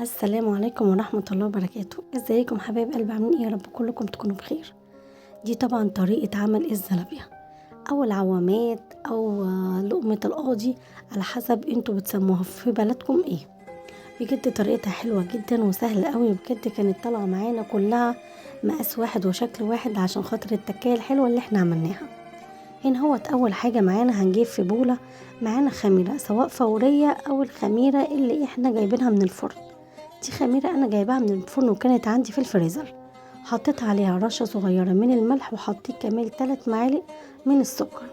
السلام عليكم ورحمة الله وبركاته. ازيكم حبايب قلبي، عاملين ايه؟ يا رب كلكم تكونوا بخير. دي طبعا طريقة عمل الزلابية او العوامات او لقمة القاضي، على حسب انتوا بتسموها في بلدكم ايه. بجد طريقتها حلوة جدا وسهلة قوي، بجد كانت طالعة معانا كلها مقاس واحد وشكل واحد عشان خاطر التكاية الحلوة اللي احنا عملناها. هنا هو اول حاجة معانا هنجيب في بولة معانا خميرة، سواء فورية او الخميرة اللي احنا جايبينها من الفرن. دي خميرة انا جايباها من الفرن وكانت عندي في الفريزر. حطيت عليها رشة صغيرة من الملح، وحطيت كمان 3 معالق من السكر.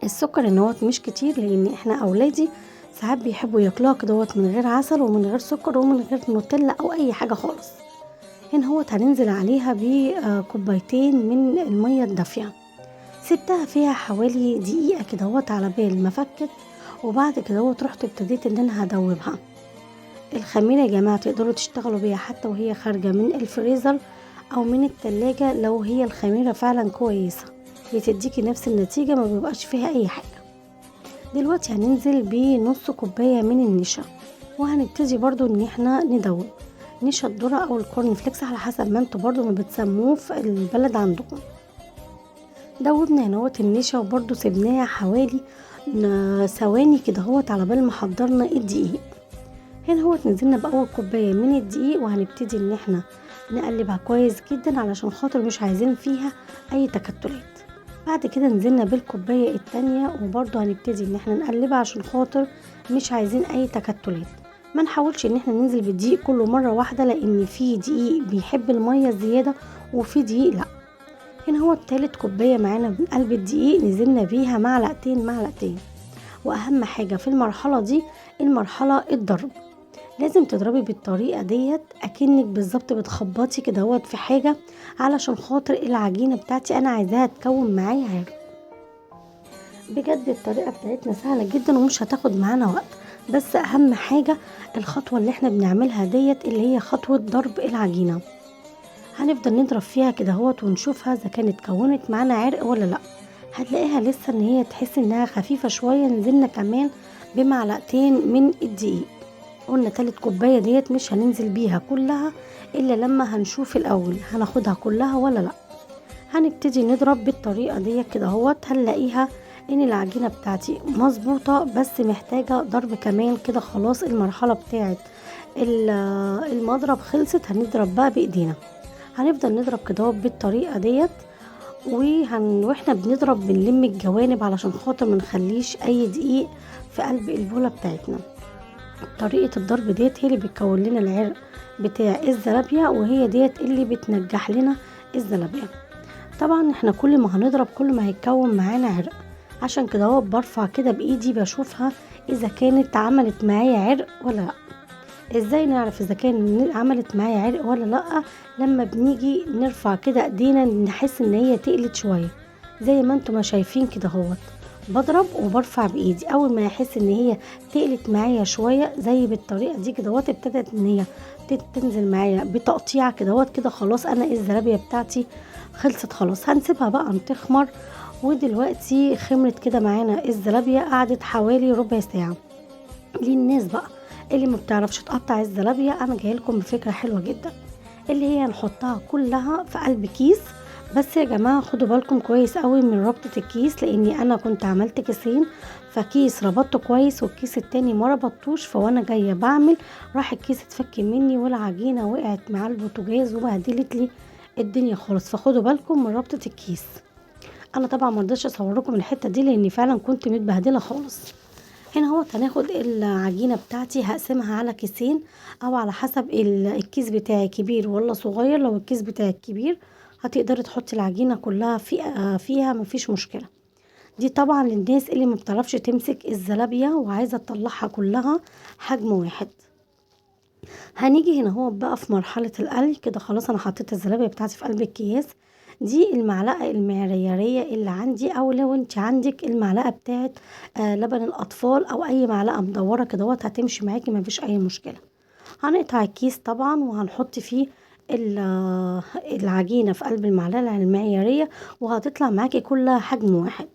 السكر انهوت مش كتير، لان احنا اولادي ساعات بيحبوا ياكلوها كدهوت من غير عسل ومن غير سكر ومن غير نوتيلا او اي حاجة خالص. هنا هوت هننزل عليها بكوبايتين من المية الدافية. سبتها فيها حوالي دقيقة كدهوت على بال ما فكت، وبعد كدهوت رحت ابتديت ان انا هدوبها. الخميرة يا جماعة تقدروا تشتغلوا بيها حتى وهي خارجة من الفريزر او من التلاجة، لو هي الخميرة فعلا كويسة بتديكي نفس النتيجة، ما بيبقاش فيها اي حاجة. دلوقتي هننزل بنص كوباية من النشا، وهنبتدي برضو ان احنا ندوب نشا الذرة او الكورن فليكس على حسب ما انتوا برضو ما بتسموه في البلد عندكم. دوبنا هنوت النشا وبرضو سيبناها حوالي ثواني كده هوت على بال ما حضرنا الدقيق. هنا هوت نزلنا باول كوبايه من الدقيق، وهنبتدي ان احنا نقلبها كويس جدا علشان خاطر مش عايزين فيها اي تكتلات. بعد كده نزلنا بالكوبايه التانية، وبرضو هنبتدي ان احنا نقلبها عشان خاطر مش عايزين اي تكتلات. ما نحاولش ان احنا ننزل بالدقيق كله مره واحده، لان في دقيق بيحب الميه الزياده وفي دقيق لا. هنا هو التالت كوبايه معانا من قلب الدقيق، نزلنا بيها معلقتين. واهم حاجه في المرحله دي المرحله الضرب، لازم تضربي بالطريقه ديت اكنك بالظبط بتخبطي كدهوت في حاجه، علشان خاطر العجينه بتاعتي انا عايزاها تكون معايا عرق. بجد الطريقه بتاعتنا سهله جدا ومش هتاخد معانا وقت، بس اهم حاجه الخطوه اللي احنا بنعملها ديت اللي هي خطوه ضرب العجينه. هنفضل نضرب فيها كدهوت ونشوفها اذا كانت كونت معانا عرق ولا لا. هتلاقيها لسه ان هي تحس انها خفيفه شويه، نزلنا كمان بمعلقتين من الدقيق. قلنا تالت كوبايه ديت مش هننزل بيها كلها الا لما هنشوف الاول هناخدها كلها ولا لا. هنبتدي نضرب بالطريقه ديت كده اهوت، هنلاقيها ان العجينه بتاعتي مظبوطه، بس محتاجه ضرب كمان كده. خلاص المرحله بتاعت المضرب خلصت، هنضرب بقى بايدينا. هنفضل نضرب كده بالطريقه ديت، واحنا بنضرب بنلم الجوانب علشان خاطر ما نخليش اي دقيق في قلب البوله بتاعتنا. طريقه الضرب ديت هي اللي بتكون لنا العرق بتاع الزلابيه، وهي ديت اللي بتنجح لنا الزلابيه. طبعا احنا كل ما هنضرب كل ما هيتكون معانا عرق، عشان كده هو برفع كده بايدي بشوفها اذا كانت عملت معايا عرق ولا لا. ازاي نعرف اذا كان عملت معايا عرق ولا لا؟ لما بنيجي نرفع كده ايدينا نحس ان هي تقلت شويه، زي ما انتم ما شايفين كده اهوت. بضرب وبرفع بايدي، اول ما احس ان هي تقلت معايا شويه زي بالطريقه دي كده اهوت، ابتدت ان هي تنزل معايا بتقطيعه كده اهوت، كده خلاص انا الزلابيه بتاعتي خلصت خلاص. هنسيبها بقى تخمر. ودلوقتي خمرت كده معانا الزلابيه، قعدت حوالي ربع ساعه. للناس بقى اللي ما بتعرفش تقطع الزلابيه، انا جايه لكم بفكره حلوه جدا، اللي هي نحطها كلها في قلب كيس. بس يا جماعه خدوا بالكم كويس قوي من ربطه الكيس، لاني انا كنت عملت كيسين، فكيس ربطته كويس والكيس التاني ما ربطتوش، فوانا جايه بعمل راح الكيس اتفك مني والعجينه وقعت مع البوتاجاز وبهدلت لي الدنيا خالص. فخدوا بالكم من ربطه الكيس. انا طبعا ما رضيتش اصور لكم الحته دي لاني فعلا كنت متبهدله خالص. هنا هو هناخد العجينة بتاعتي هقسمها على كيسين، او على حسب الكيس بتاعي كبير ولا صغير. لو الكيس بتاعك كبير هتقدري تحطي العجينة كلها فيها مفيش مشكلة. دي طبعا للناس اللي ما بتعرفش تمسك الزلابية وعايزة تطلعها كلها حجم واحد. هنيجي هنا هو بقى في مرحلة القلي كده. خلاص انا حطيت الزلابية بتاعتي في قلب الكياس. دي المعلقة المعيارية اللي عندي، او لو انت عندك المعلقة بتاعت لبن الاطفال او اي معلقة مدورة كده هتمشي معاكي مفيش اي مشكلة. هنقطع الكيس طبعا وهنحط فيه العجينة في قلب المعلقة المعيارية، وهتطلع معاكي كلها حجم واحد.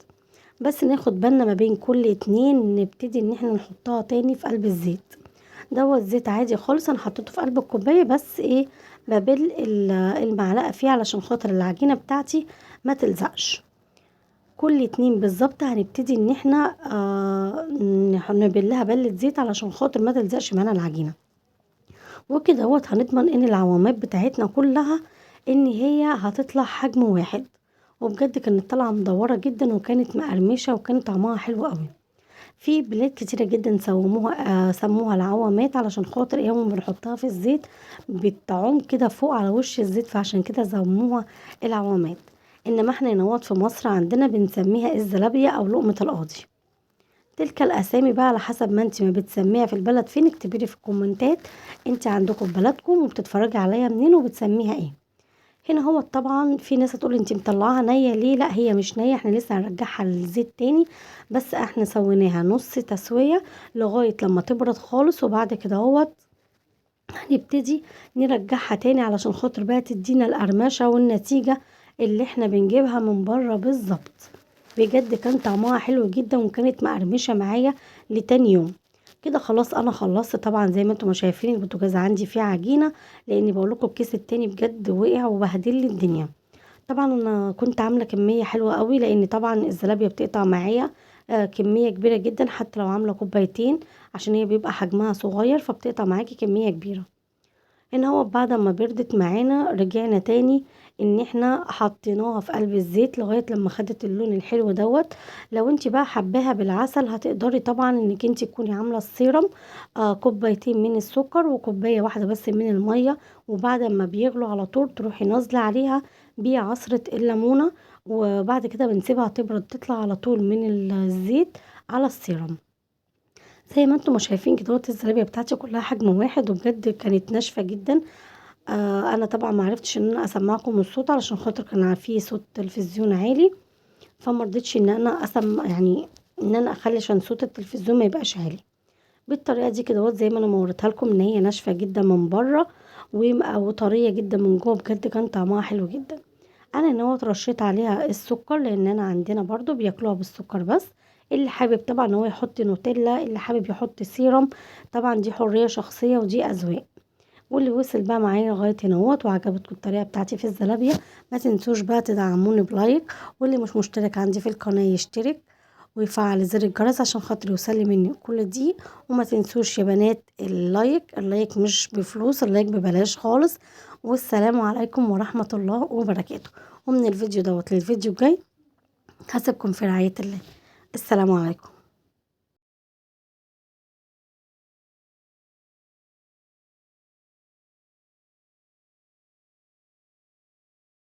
بس ناخد بالنا ما بين كل اتنين نبتدي ان احنا نحطها تاني في قلب الزيت. دوت زيت عادي خالص، انا حطيته في قلب الكوبايه، بس ايه، ببل المعلقه فيه علشان خاطر العجينه بتاعتي ما تلزقش. كل 2 بالظبط هنبتدي ان احنا نبلها بلة زيت علشان خاطر ما تلزقش معانا العجينه. وكده هنضمن ان العوامات بتاعتنا كلها ان هي هتطلع حجم واحد. وبجد كانت طالعه مدوره جدا، وكانت مقرمشه، وكان طعمها حلو قوي. في بلاد كتيرة جدا سموها العوامات علشان خاطر ايه، هم بنحطها في الزيت بتعوم كده فوق على وش الزيت، فعشان كده سموها العوامات. انما احنا هنا في مصر عندنا بنسميها الزلابية او لقمة القاضي. تلك الاسامي بقى على حسب ما انت ما بتسميها في البلد فين، اكتبيلي في الكومنتات انت عندكم في بلدكم وبتتفرجي عليا منين وبتسميها ايه. هنا طبعا في ناس هتقول انت مطلعاها نية ليه، لا هي مش نية، احنا لسه هنرجعها للزيت تاني، بس احنا سويناها نص تسوية لغاية لما تبرد خالص، وبعد كده هنبتدي نرجعها تاني علشان خاطر بقى تدينا القرمشة والنتيجة اللي احنا بنجيبها من بره بالظبط. بجد كان طعمها حلو جدا، وكانت مقرمشة معايا لتاني يوم. كده خلاص انا خلصت. طبعا زي ما انتم شايفين البوتاجاز عندي فيه عجينة، لاني بقول لكم الكيس التاني بجد وقع وبهدل لي الدنيا. طبعا انا كنت عاملة كمية حلوة قوي، لان طبعا الزلابية بتقطع معايا كمية كبيرة جدا، حتى لو عاملة كوبايتين، عشان هي بيبقى حجمها صغير فبتقطع معاكي كمية كبيرة. هنا بعد ما بردت معانا رجعنا تاني ان احنا حطيناها في قلب الزيت لغاية لما خدت اللون الحلو لو انت بقى حباها بالعسل هتقدري طبعا انك انت تكوني عاملة السيرم كوبايتين من السكر وكوباية واحدة بس من المية، وبعد ما بيغلوا على طول تروحي نازلة عليها بعصرة الليمونة، وبعد كده بنسيبها تبرد تطلع على طول من الزيت على السيرم. زي ما انتم شايفين كده الزلابيه بتاعتي كلها حجم واحد، وبجد كانت ناشفه جدا. انا طبعا ما عرفتش ان انا اسمعكم الصوت علشان خاطر كان فيه صوت تلفزيون عالي، فما رضيتش ان انا يعني ان انا اخلي عشان صوت التلفزيون ما يبقاش عالي. بالطريقه دي كده زي ما انا موريتها لكم ان هي ناشفه جدا من بره وطريه جدا من جوه، بجد كان طعمها حلو جدا. انا رشيت عليها السكر، لان انا عندنا برضو بياكلوها بالسكر بس. اللي حابب طبعا ان هو يحط نوتيلا، اللي حابب يحط سيرم، طبعا دي حرية شخصية ودي اذواق. واللي وصل بقى معايا لغايه هنا وعجبتكم الطريقه بتاعتي في الزلابيه، ما تنسوش بقى تدعموني بلايك، واللي مش مشترك عندي في القناه يشترك ويفعل زر الجرس عشان خاطر يوصل مني كل دي. وما تنسوش يا بنات اللايك مش بفلوس، اللايك ببلاش خالص. والسلام عليكم ورحمه الله وبركاته. ومن الفيديو للفيديو الجاي هسيبكم في رعايه الله. السلام عليكم.